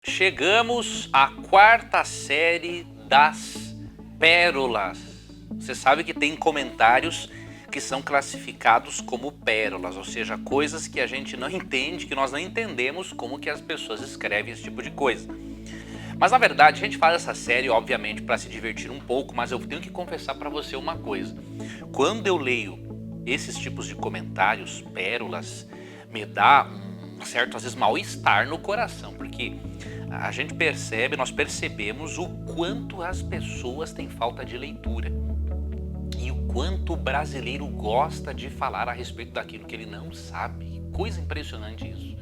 Chegamos à quarta série das pérolas. Você sabe que tem comentários que são classificados como pérolas, ou seja, coisas que a gente não entende, que nós não entendemos como que as pessoas escrevem esse tipo de coisa. Mas na verdade a gente faz essa série obviamente para se divertir um pouco, mas eu tenho que confessar para você uma coisa. Quando eu leio esses tipos de comentários, pérolas, me dá um certo, às vezes, mal-estar no coração, porque a gente percebe, nós percebemos o quanto as pessoas têm falta de leitura e o quanto o brasileiro gosta de falar a respeito daquilo que ele não sabe. Coisa impressionante isso.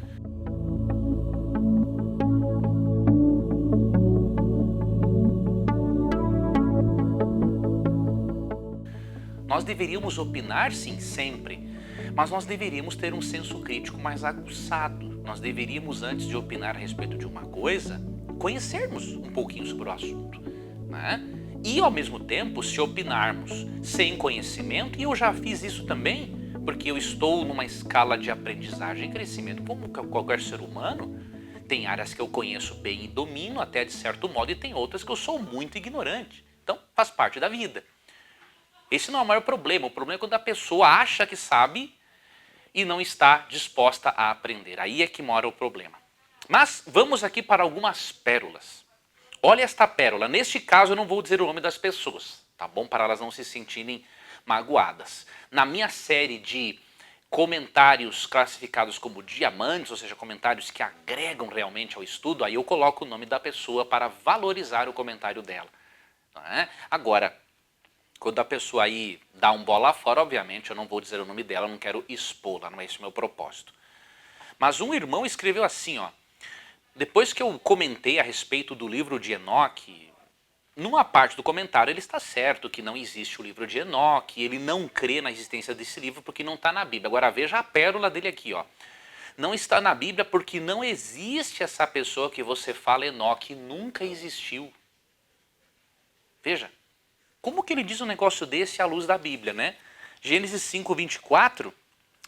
Nós deveríamos opinar, sim, sempre, mas nós deveríamos ter um senso crítico mais aguçado. Nós deveríamos, antes de opinar a respeito de uma coisa, conhecermos um pouquinho sobre o assunto, né? E, ao mesmo tempo, se opinarmos sem conhecimento, e eu já fiz isso também, porque eu estou numa escala de aprendizagem e crescimento como qualquer ser humano, tem áreas que eu conheço bem e domino até de certo modo, e tem outras que eu sou muito ignorante. Então, faz parte da vida. Esse não é o maior problema. O problema é quando a pessoa acha que sabe e não está disposta a aprender. Aí é que mora o problema. Mas vamos aqui para algumas pérolas. Olha esta pérola. Neste caso eu não vou dizer o nome das pessoas, tá bom? Para elas não se sentirem magoadas. Na minha série de comentários classificados como diamantes, ou seja, comentários que agregam realmente ao estudo, aí eu coloco o nome da pessoa para valorizar o comentário dela. Agora, quando a pessoa aí dá um bola fora, obviamente eu não vou dizer o nome dela, não quero expô-la, não é esse o meu propósito. Mas um irmão escreveu assim, ó. Depois que eu comentei a respeito do livro de Enoque, numa parte do comentário ele está certo que não existe o livro de Enoque, ele não crê na existência desse livro porque não está na Bíblia. Agora veja a pérola dele aqui, ó. Não está na Bíblia porque não existe essa pessoa que você fala, Enoque, nunca existiu. Veja. Como que ele diz um negócio desse à luz da Bíblia, né? Gênesis 5:24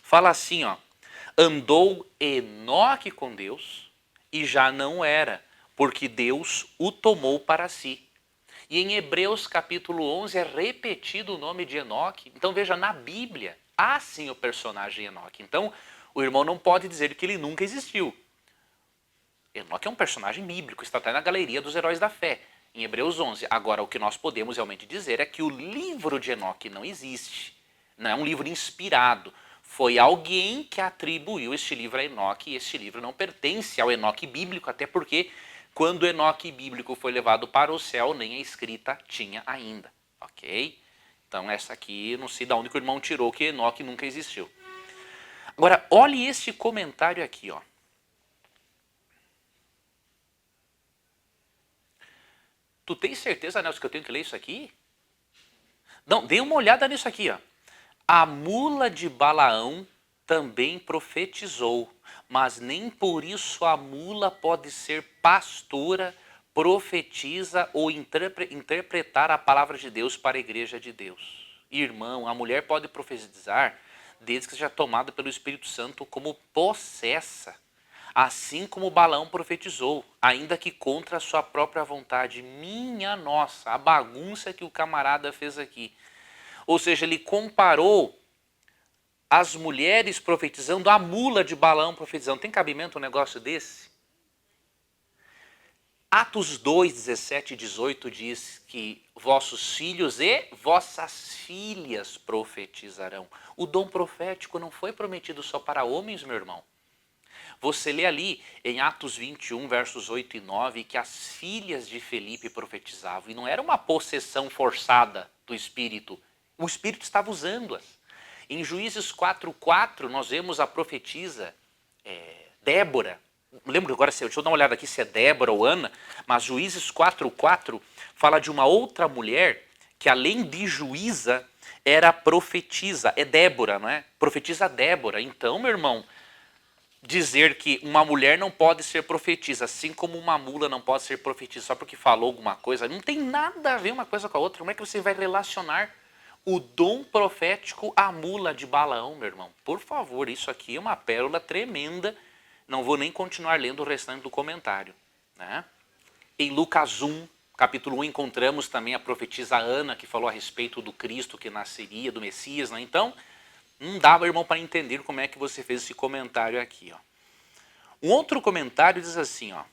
fala assim, ó. Andou Enoque com Deus e já não era, porque Deus o tomou para si. E em Hebreus capítulo 11 é repetido o nome de Enoque. Então veja, na Bíblia há sim o personagem Enoque. Então o irmão não pode dizer que ele nunca existiu. Enoque é um personagem bíblico, está até na galeria dos heróis da fé, em Hebreus 11. Agora, o que nós podemos realmente dizer é que o livro de Enoque não existe. Não é um livro inspirado. Foi alguém que atribuiu este livro a Enoque e este livro não pertence ao Enoque bíblico, até porque quando o Enoque bíblico foi levado para o céu, nem a escrita tinha ainda. Ok? Então essa aqui, não sei de onde que o irmão tirou que Enoque nunca existiu. Agora, olhe este comentário aqui, ó. Tu tens certeza, Nelson, que eu tenho que ler isso aqui? Não, dê uma olhada nisso aqui, ó. A mula de Balaão também profetizou, mas nem por isso a mula pode ser pastora, profetiza ou interpretar a palavra de Deus para a igreja de Deus. Irmão, a mulher pode profetizar desde que seja tomada pelo Espírito Santo como possessa. Assim como Balaão profetizou, ainda que contra a sua própria vontade. Minha nossa, a bagunça que o camarada fez aqui. Ou seja, ele comparou as mulheres profetizando a mula de Balaão profetizando. Tem cabimento um negócio desse? Atos 2, 17 e 18 diz que vossos filhos e vossas filhas profetizarão. O dom profético não foi prometido só para homens, meu irmão. Você lê ali em Atos 21, versos 8 e 9, que as filhas de Felipe profetizavam. E não era uma possessão forçada do Espírito. O Espírito estava usando-as. Em Juízes 4:4, nós vemos a profetisa Débora. Não lembro agora, deixa eu dar uma olhada aqui se é Débora ou Ana, mas Juízes 4:4 fala de uma outra mulher que além de juíza, era profetisa. É Débora, não é? Profetisa Débora. Então, meu irmão, dizer que uma mulher não pode ser profetisa, assim como uma mula não pode ser profetisa só porque falou alguma coisa, não tem nada a ver uma coisa com a outra. Como é que você vai relacionar o dom profético à mula de Balaão, meu irmão? Por favor, isso aqui é uma pérola tremenda. Não vou nem continuar lendo o restante do comentário. né? Em Lucas 1, capítulo 1, encontramos também a profetisa Ana, que falou a respeito do Cristo que nasceria, do Messias, né? Então, não dava, irmão, para entender como é que você fez esse comentário aqui, ó. Um outro comentário diz assim, ó.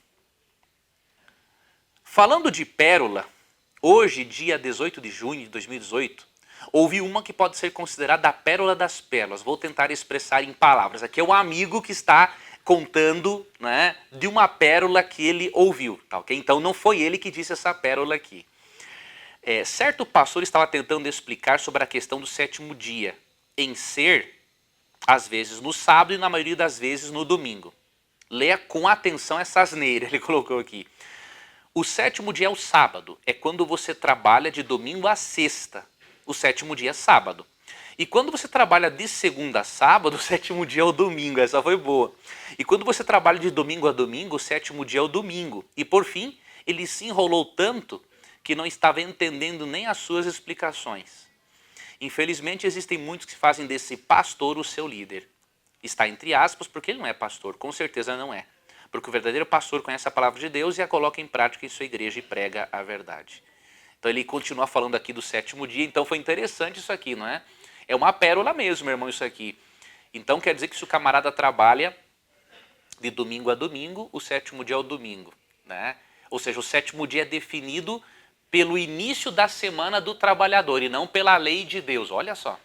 Falando de pérola, hoje, dia 18 de junho de 2018, houve uma que pode ser considerada a pérola das pérolas. Vou tentar expressar em palavras. Aqui é um amigo que está contando, né, de uma pérola que ele ouviu. Tá, okay? Então não foi ele que disse essa pérola aqui. Certo pastor estava tentando explicar sobre a questão do sétimo dia, em ser, às vezes, no sábado e na maioria das vezes no domingo. Leia com atenção essa asneira, ele colocou aqui. O sétimo dia é o sábado, é quando você trabalha de domingo a sexta. O sétimo dia é sábado. E quando você trabalha de segunda a sábado, o sétimo dia é o domingo. Essa foi boa. E quando você trabalha de domingo a domingo, o sétimo dia é o domingo. E por fim, ele se enrolou tanto que não estava entendendo nem as suas explicações. Infelizmente, existem muitos que fazem desse pastor o seu líder. Está entre aspas, porque ele não é pastor, com certeza não é. Porque o verdadeiro pastor conhece a palavra de Deus e a coloca em prática em sua igreja e prega a verdade. Então ele continua falando aqui do sétimo dia, então foi interessante isso aqui, não é? É uma pérola mesmo, meu irmão, isso aqui. Então quer dizer que se o camarada trabalha de domingo a domingo, o sétimo dia é o domingo, né? Ou seja, o sétimo dia é definido pelo início da semana do trabalhador e não pela lei de Deus, olha só.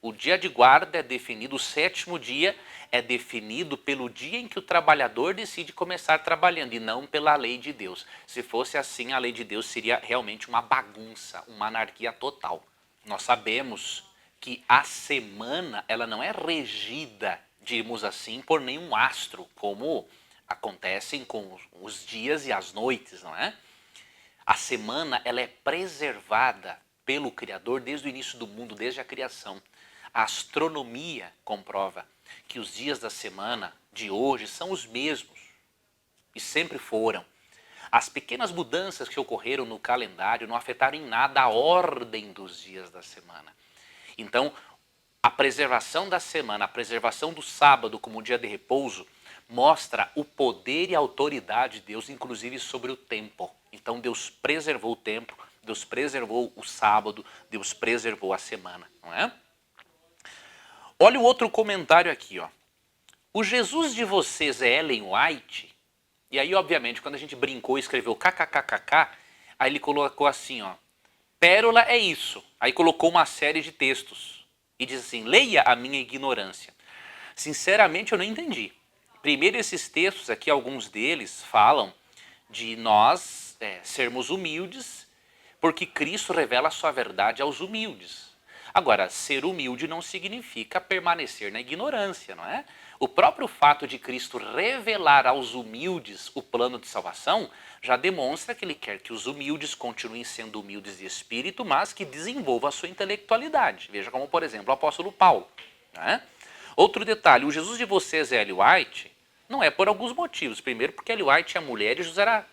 O dia de guarda é definido, o sétimo dia é definido pelo dia em que o trabalhador decide começar trabalhando e não pela lei de Deus. Se fosse assim, a lei de Deus seria realmente uma bagunça, uma anarquia total. Nós sabemos que a semana ela não é regida, digamos assim, por nenhum astro, como acontecem com os dias e as noites, não é? A semana ela é preservada pelo Criador desde o início do mundo, desde a criação. A astronomia comprova que os dias da semana de hoje são os mesmos e sempre foram. As pequenas mudanças que ocorreram no calendário não afetaram em nada a ordem dos dias da semana. Então, a preservação da semana, a preservação do sábado como dia de repouso, mostra o poder e a autoridade de Deus, inclusive sobre o tempo. Então Deus preservou o tempo, Deus preservou o sábado, Deus preservou a semana, não é? Olha o outro comentário aqui, ó. O Jesus de vocês é Ellen White? E aí, obviamente, quando a gente brincou e escreveu kkkk, aí ele colocou assim, ó. Pérola é isso. Aí colocou uma série de textos. E diz assim, leia a minha ignorância. Sinceramente, eu não entendi. Primeiro, esses textos aqui, alguns deles falam de nós sermos humildes, porque Cristo revela a sua verdade aos humildes. Agora, ser humilde não significa permanecer na ignorância, não é? O próprio fato de Cristo revelar aos humildes o plano de salvação já demonstra que ele quer que os humildes continuem sendo humildes de espírito, mas que desenvolvam a sua intelectualidade. Veja como, por exemplo, o apóstolo Paulo. Não é? Outro detalhe, o Jesus de vocês é Ellen White, não é por alguns motivos. Primeiro, porque Ellen White é mulher e Jesus era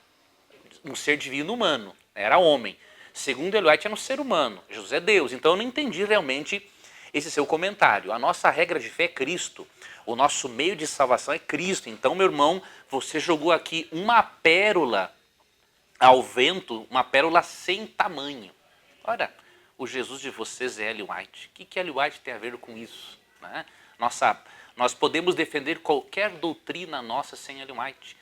um ser divino humano, era homem. Segundo, Ellen White era um ser humano, Jesus é Deus. Então eu não entendi realmente esse seu comentário. A nossa regra de fé é Cristo. O nosso meio de salvação é Cristo. Então, meu irmão, você jogou aqui uma pérola ao vento, uma pérola sem tamanho. Ora, o Jesus de vocês é Ellen White. O que Ellen White tem a ver com isso? Né? Nós podemos defender qualquer doutrina nossa sem Ellen White.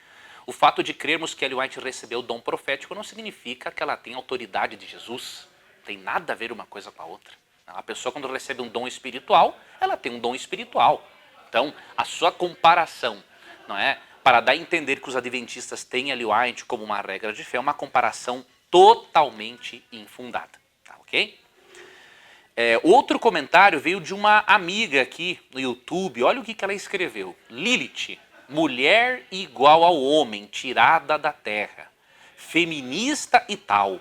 O fato de crermos que Ellen White recebeu o dom profético não significa que ela tem autoridade de Jesus. Não tem nada a ver uma coisa com a outra. A pessoa, quando recebe um dom espiritual, ela tem um dom espiritual. Então, a sua comparação, não é, para dar a entender que os adventistas têm Ellen White como uma regra de fé, é uma comparação totalmente infundada. Tá, ok? Outro comentário veio de uma amiga aqui no YouTube. Olha o que ela escreveu. Lilith, mulher igual ao homem, tirada da terra, feminista e tal.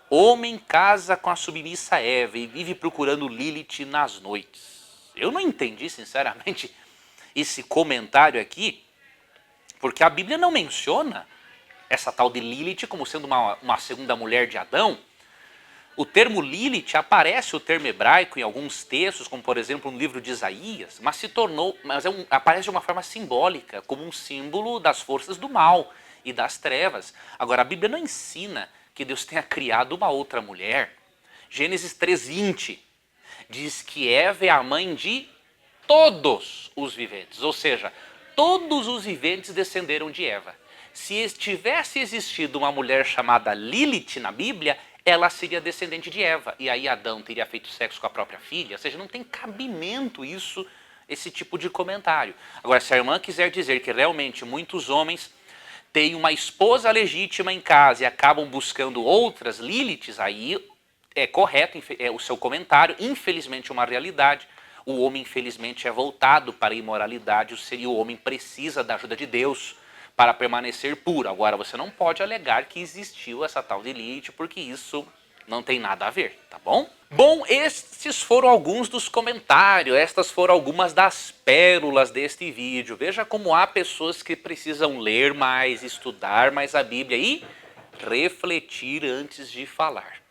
Homem casa com a submissa Eva e vive procurando Lilith nas noites. Eu não entendi, sinceramente, esse comentário aqui, porque a Bíblia não menciona essa tal de Lilith como sendo uma segunda mulher de Adão. O termo Lilith aparece, o termo hebraico, em alguns textos, como por exemplo no livro de Isaías, mas aparece de uma forma simbólica, como um símbolo das forças do mal. e das trevas. Agora, a Bíblia não ensina que Deus tenha criado uma outra mulher. Gênesis 3:20 diz que Eva é a mãe de todos os viventes, ou seja, todos os viventes descenderam de Eva. Se tivesse existido uma mulher chamada Lilith na Bíblia, ela seria descendente de Eva. E aí Adão teria feito sexo com a própria filha. Ou seja, não tem cabimento isso, esse tipo de comentário. Agora, se a irmã quiser dizer que realmente muitos homens têm uma esposa legítima em casa e acabam buscando outras Liliths, aí é correto o seu comentário. Infelizmente, uma realidade. O homem, infelizmente, é voltado para a imoralidade. O homem precisa da ajuda de Deus para permanecer puro. Agora, você não pode alegar que existiu essa tal de Lilith, porque isso não tem nada a ver, tá bom? Bom, estes foram alguns dos comentários, estas foram algumas das pérolas deste vídeo. Veja como há pessoas que precisam ler mais, estudar mais a Bíblia e refletir antes de falar.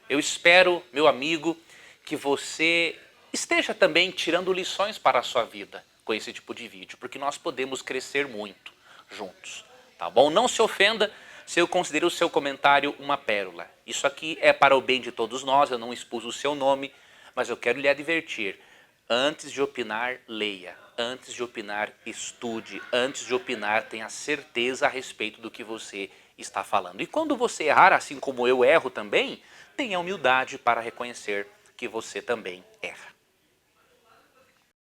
Eu espero, meu amigo, que você esteja também tirando lições para a sua vida com esse tipo de vídeo, porque nós podemos crescer muito juntos, tá bom? Não se ofenda se eu considero o seu comentário uma pérola. Isso aqui é para o bem de todos nós, eu não expus o seu nome, mas eu quero lhe advertir. Antes de opinar, leia. Antes de opinar, estude. Antes de opinar, tenha certeza a respeito do que você está falando. E quando você errar, assim como eu erro também, tenha humildade para reconhecer que você também erra.